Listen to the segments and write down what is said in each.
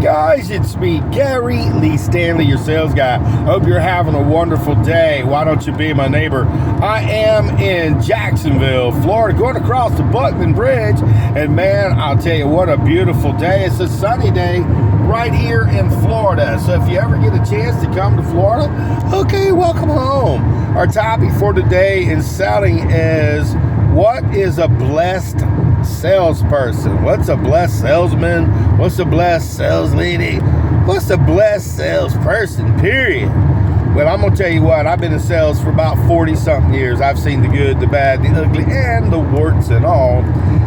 guys? It's me, Gary Lee Stanley, your sales guy. Hope you're having a wonderful day. Why don't you be my neighbor? I am in Jacksonville, Florida, going across the Buckman Bridge. And man, I'll tell you, what a beautiful day. It's a sunny day right here in Florida. So if you ever get a chance to come to Florida, okay, welcome home. Our topic for today in selling is, what is a blessed salesperson? What's a blessed salesman? What's a blessed sales lady? What's a blessed salesperson, period? Well, I'm going to tell you what, I've been in sales for about 40-something years. I've seen the good, the bad, the ugly, and the warts and all.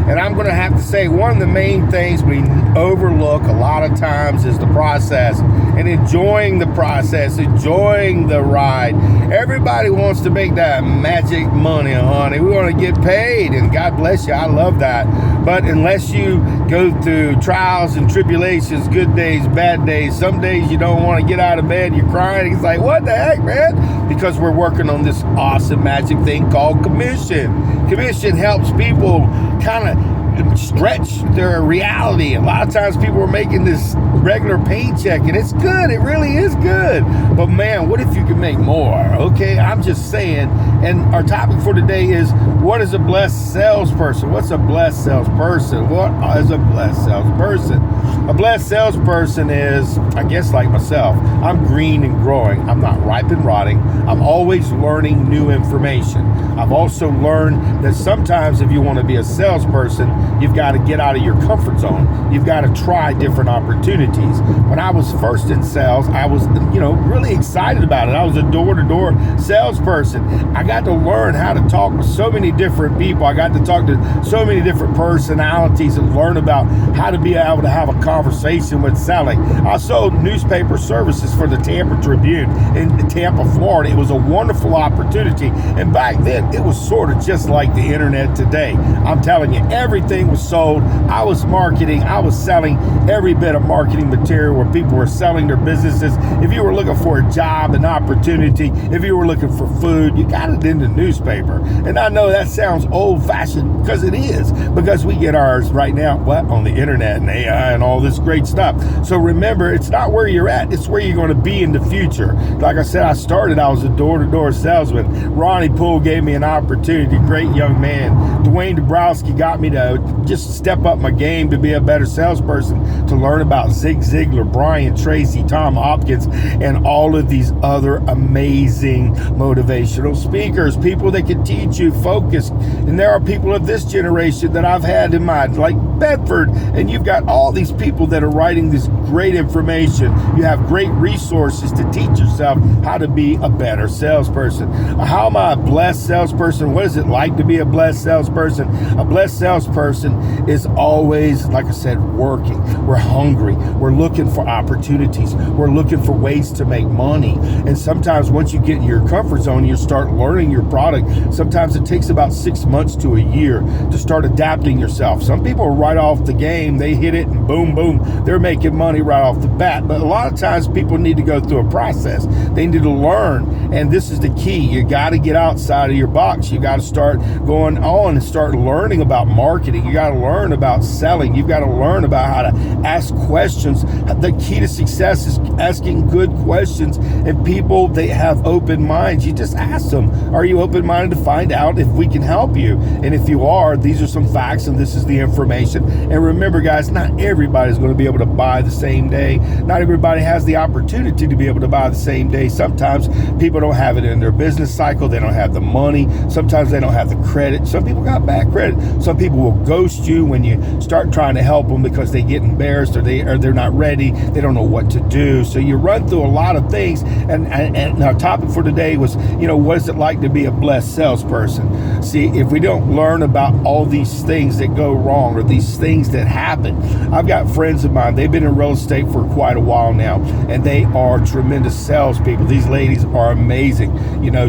And I'm going to have to say, one of the main things we overlook a lot of times is the process, and enjoying the process, enjoying the ride. Everybody wants to make that magic money, honey. We want to get paid, and God bless you, I love that. But unless you go through trials and tribulations, good days, bad days, some days you don't want to get out of bed, you're crying. It's like, what the heck, man? Because we're working on this awesome magic thing called commission. Commission helps people kind of stretch their reality. A lot of times people are making this regular paycheck, and it's good. It really is good. But man, what if you could make more? Okay, I'm just saying. And our topic for today is, what is a blessed salesperson? What's a blessed salesperson? What is a blessed salesperson? A blessed salesperson is, I guess, like myself. I'm green and growing. I'm not ripe and rotting. I'm always learning new information. I've also learned that sometimes if you want to be a salesperson, you've got to get out of your comfort zone. You've got to try different opportunities. When I was first in sales, I was, really excited about it. I was a door-to-door salesperson. I got to learn how to talk with so many different people. I got to talk to so many different personalities and learn about how to be able to have a conversation with selling. I sold newspaper services for the Tampa Tribune in Tampa, Florida. It was a wonderful opportunity. And back then, it was sort of just like the internet today. I'm telling you, everything was sold. I was marketing. I was selling every bit of marketing material where people were selling their businesses. If you were looking for a job, an opportunity, if you were looking for food, you got it in the newspaper. And I know that sounds old-fashioned, because it is, because we get ours right now, on the internet and AI and all this great stuff. So remember, it's not where you're at, it's where you're going to be in the future. Like I said, I was a door-to-door salesman. Ronnie Poole gave me an opportunity, great young man. Dwayne Dabrowski got me to just step up my game to be a better salesperson, to learn about Zig Ziglar, Brian Tracy, Tom Hopkins, and all of these other amazing motivational speakers, people that can teach you focus. And there are people of this generation that I've had in mind, like Bedford, and you've got all these people that are writing this great information. You have great resources to teach yourself how to be a better salesperson. How am I a blessed salesperson? What is it like to be a blessed salesperson? A blessed salesperson is always, like I said, working. We're hungry. We're looking for opportunities. We're looking for ways to make money. And sometimes once you get in your comfort zone, you start learning your product. Sometimes it takes about 6 months to a year to start adapting yourself. Some people are right off the game. They hit it and boom, boom, they're making money right off the bat. But a lot of times people need to go through a process. They need to learn. And this is the key. You got to get outside of your box. You got to start going on and start learning about marketing. You got to learn about selling. You've got to learn about how to ask questions. The key to success is asking good questions. And people, they have open minds. You just ask them, are you open-minded to find out if we can help you? And if you are, these are some facts and this is the information. And remember, guys, not everybody's going to be able to buy the same day. Not everybody has the opportunity to be able to buy the same day. Sometimes people don't have it in their business cycle. They don't have the money. Sometimes they don't have the credit. Some people got bad credit. Some people will ghost you when you start trying to help them because they get embarrassed or they're not ready. They don't know what to do. So you run through a lot of things. And our topic for today was, what is it like to be a blessed salesperson? See, if we don't learn about all these things that go wrong or these things that happen, I've got friends of mine, they've been in real estate for quite a while now, and they are tremendous salespeople. These ladies are amazing.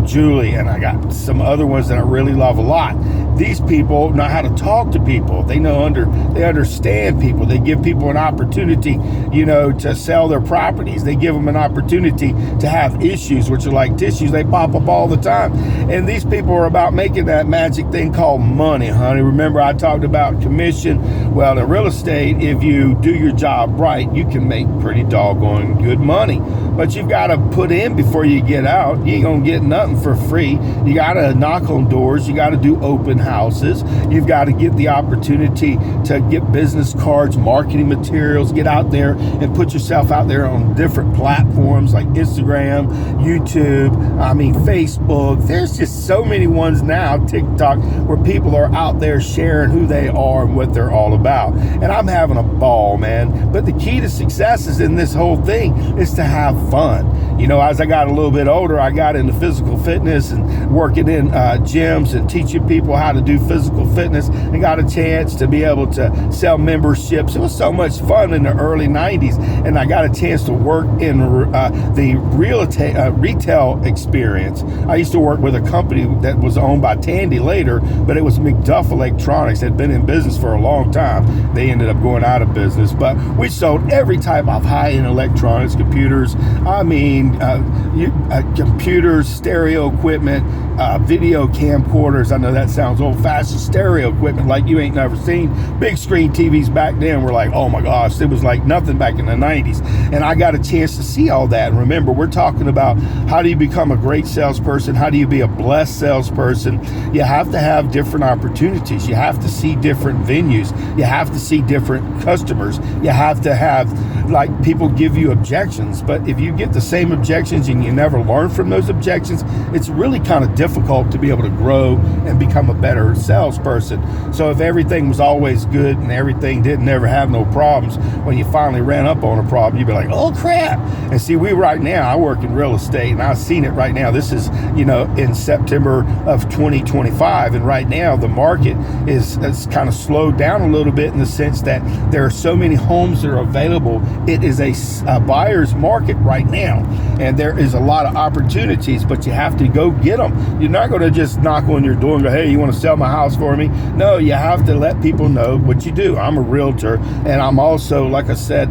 Julie, and I got some other ones that I really love a lot. These people know how to talk to people. They understand people. They give people an opportunity, to sell their properties. They give them an opportunity to have issues, which are like tissues. They pop up all the time. And these people are about making that that magic thing called money, honey. Remember I talked about commission? Well, in real estate, if you do your job right, you can make pretty doggone good money. But you've got to put in before you get out. You ain't going to get nothing for free. You got to knock on doors. You got to do open houses. You've got to get the opportunity to get business cards, marketing materials, get out there and put yourself out there on different platforms like Instagram, YouTube, Facebook. There's just so many ones now, TikTok, where people are out there sharing who they are and what they're all about. And I'm having a ball, man. But the key to success is in this whole thing is to have fun. You know, as I got a little bit older, I got into physical fitness and working in gyms and teaching people how to do physical fitness, and got a chance to be able to sell memberships. It was so much fun in the early 90s, and I got a chance to work in the retail experience. I used to work with a company that was owned by Tandy later, but it was McDuff Electronics. Had been in business for a long time. They ended up going out of business, but we sold every type of high-end electronics, computers, computers, stereo equipment, video camcorders. I know that sounds old-fashioned. Stereo equipment like you ain't never seen. Big screen TVs back then were like, oh my gosh, it was like nothing back in the 90s. And I got a chance to see all that. And remember, we're talking about how do you become a great salesperson? How do you be a blessed salesperson? You have to have different opportunities. You have to see different venues. You have to see different customers. You have to have, like, people give you objections. But if you get the same objections and you never learn from those objections, it's really kind of difficult to be able to grow and become a better salesperson. So if everything was always good and everything didn't never have no problems, when you finally ran up on a problem, you'd be like, oh crap. And see, right now, I work in real estate, and I've seen it right now. This is, in September of 2025, and right now the market is kind of slowed down a little bit in the sense that there are so many homes that are available. It is a buyer's market right now, and there is a lot of opportunities, but you have to go get them. You're not going to just knock on your door and go, hey, you want to sell my house for me? No, you have to let people know what you do. I'm a realtor, and I'm also, like I said,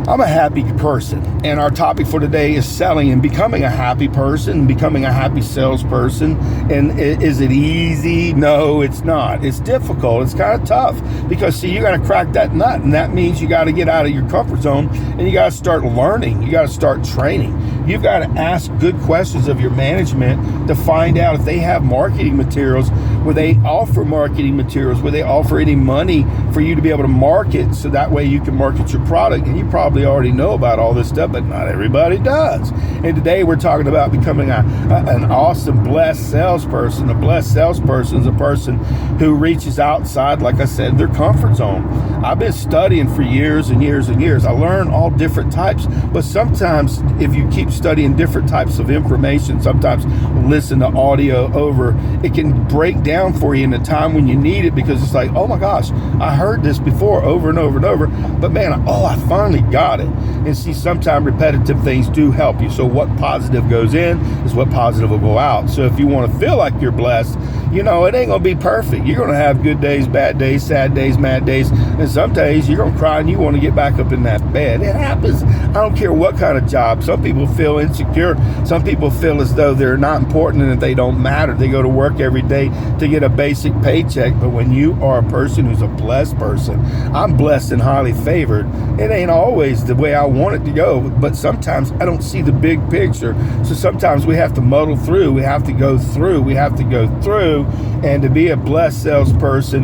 I'm a happy person, and our topic for today is selling and becoming a happy person, becoming a happy salesperson. And is it easy? No, it's not. It's difficult. It's kind of tough because, see, you got to crack that nut, and that means you got to get out of your comfort zone and you got to start learning. You got to start training. You've got to ask good questions of your management to find out if they have marketing materials, where they offer marketing materials, where they offer any money for you to be able to market, so that way you can market your product. And you probably already know about all this stuff, but not everybody does. And today we're talking about becoming an awesome, blessed salesperson. A blessed salesperson is a person who reaches outside, like I said, their comfort zone. I've been studying for years and years and years. I learned all different types, but sometimes if you keep studying different types of information, sometimes listen to audio over, it can break down for you in a time when you need it, because it's like, oh my gosh, I heard this before over and over and over, but man, I finally got it. And see, sometimes repetitive things do help you. So what positive goes in is what positive will go out. So if you want to feel like you're blessed, it ain't going to be perfect. You're going to have good days, bad days, sad days, mad days. And some days you're going to cry and you want to get back up in that bed. It happens. I don't care what kind of job. Some people feel insecure. Some people feel as though they're not important and that they don't matter. They go to work every day to get a basic paycheck. But when you are a person who's a blessed person, I'm blessed and highly favored. It ain't always the way I want it to go, but sometimes I don't see the big picture. So sometimes we have to muddle through. We have to go through. And to be a blessed salesperson,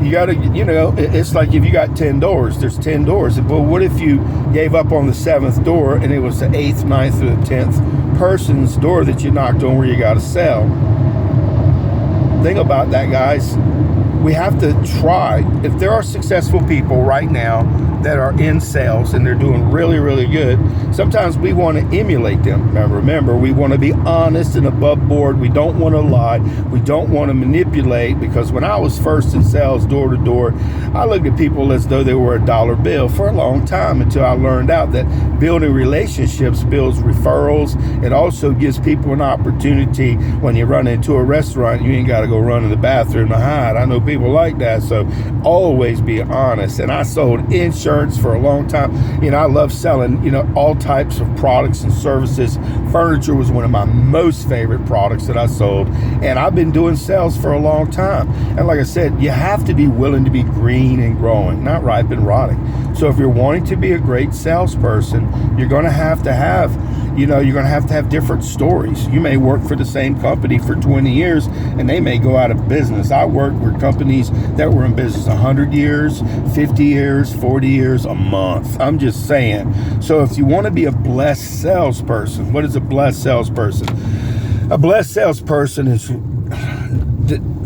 you got to, it's like if you got 10 doors, there's 10 doors. But what if you gave up on the 7th door and it was the 8th, 9th, or the 10th person's door that you knocked on where you got to sell? Think about that, guys. We have to try. If there are successful people right now that are in sales and they're doing really, really good, sometimes we want to emulate them. Now, remember, we want to be honest and above board. We don't want to lie. We don't want to manipulate, because when I was first in sales, door to door, I looked at people as though they were a dollar bill for a long time, until I learned out that building relationships builds referrals. It also gives people an opportunity. When you run into a restaurant, you ain't got to go run in the bathroom to hide. I know people like that. So always be honest. And I sold insurance for a long time. I love selling, all types of products and services. Furniture was one of my most favorite products that I sold. And I've been doing sales for a long time. And like I said, you have to be willing to be green and growing, not ripe and rotting. So if you're wanting to be a great salesperson, you're going to have different stories. You may work for the same company for 20 years and they may go out of business. I worked with companies that were in business 100 years, 50 years, 40 years, a month. I'm just saying. So if you want to be a blessed salesperson, what is a blessed salesperson? A blessed salesperson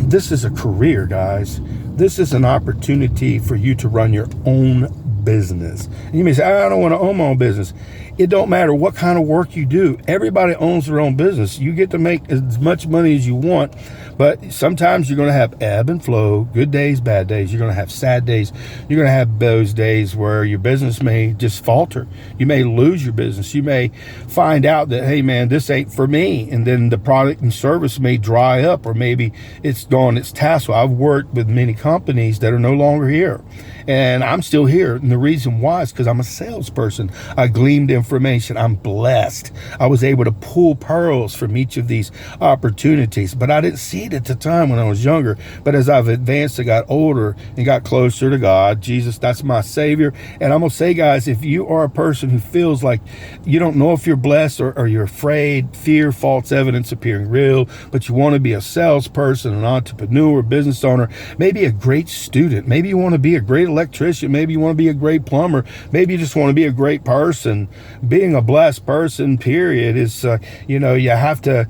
this is a career, guys. This is an opportunity for you to run your own business. And you may say, I don't want to own my own business. It don't matter what kind of work you do. Everybody owns their own business. You get to make as much money as you want, but sometimes you're going to have ebb and flow, good days, bad days. You're going to have sad days. You're going to have those days where your business may just falter. You may lose your business. You may find out that, hey man, this ain't for me. And then the product and service may dry up, or maybe it's gone its tassel. I've worked with many companies that are no longer here, and I'm still here. And the reason why is because I'm a salesperson. I gleaned information. I'm blessed. I was able to pull pearls from each of these opportunities, but I didn't see it at the time when I was younger. But as I've advanced, I got older and got closer to God. Jesus, that's my Savior. And I'm going to say, guys, if you are a person who feels like you don't know if you're blessed or you're afraid, fear, false evidence appearing real, but you want to be a salesperson, an entrepreneur, business owner, maybe a great student, maybe you want to be a great electrician, maybe you want to be a great plumber, maybe you just want to be a great person. Being a blessed person, period, is, you have to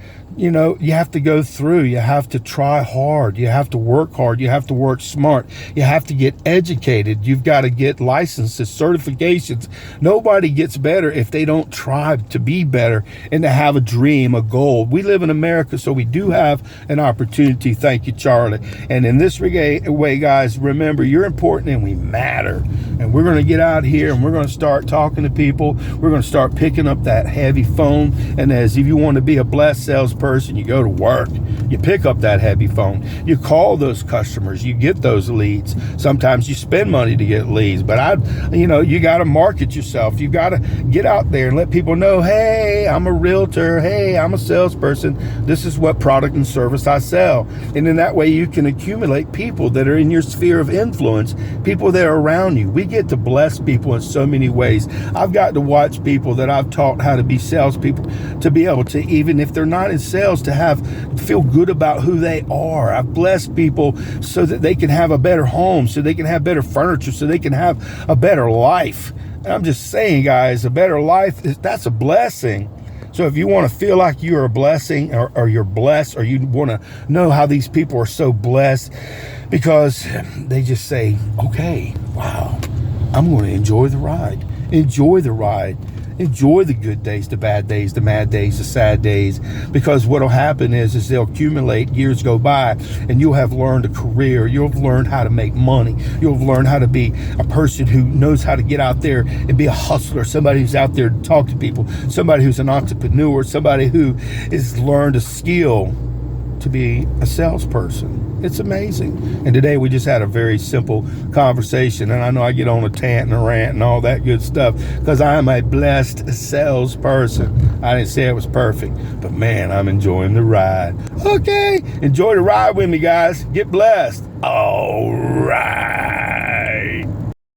go through, you have to try hard, you have to work hard, you have to work smart, you have to get educated, you've got to get licenses, certifications. Nobody gets better if they don't try to be better and to have a dream, a goal. We live in America, so we do have an opportunity. Thank you, Charlie. And in this way, guys, remember, you're important and we matter. And we're going to get out here and we're going to start talking to people. We're going to start picking up that heavy phone. And as if you want to be a blessed salesperson, you go to work, you pick up that heavy phone, you call those customers, you get those leads. Sometimes you spend money to get leads, but you got to market yourself. You got to get out there and let people know, hey, I'm a realtor. Hey, I'm a salesperson. This is what product and service I sell. And in that way, you can accumulate people that are in your sphere of influence, people that are around you. We get to bless people in so many ways. I've got to watch people that I've taught how to be salespeople, to be able to, even if they're not in sales, to feel good about who they are. I've blessed people so that they can have a better home, so they can have better furniture, so they can have a better life. And I'm just saying, guys, a better life, that's a blessing. So if you want to feel like you're a blessing, or you're blessed, or you want to know how these people are so blessed because they just say, okay, wow, I'm going to enjoy the ride. Enjoy the ride. Enjoy the good days, the bad days, the mad days, the sad days, because what will happen is they'll accumulate, years go by, and you'll have learned a career. You'll have learned how to make money. You'll have learned how to be a person who knows how to get out there and be a hustler, somebody who's out there to talk to people, somebody who's an entrepreneur, somebody who has learned a skill to be a salesperson. It's amazing. And today we just had a very simple conversation, and I know I get on a rant and all that good stuff because I am a blessed salesperson. I didn't say it was perfect, but man, I'm enjoying the ride. Okay, enjoy the ride with me, guys. Get blessed. All right.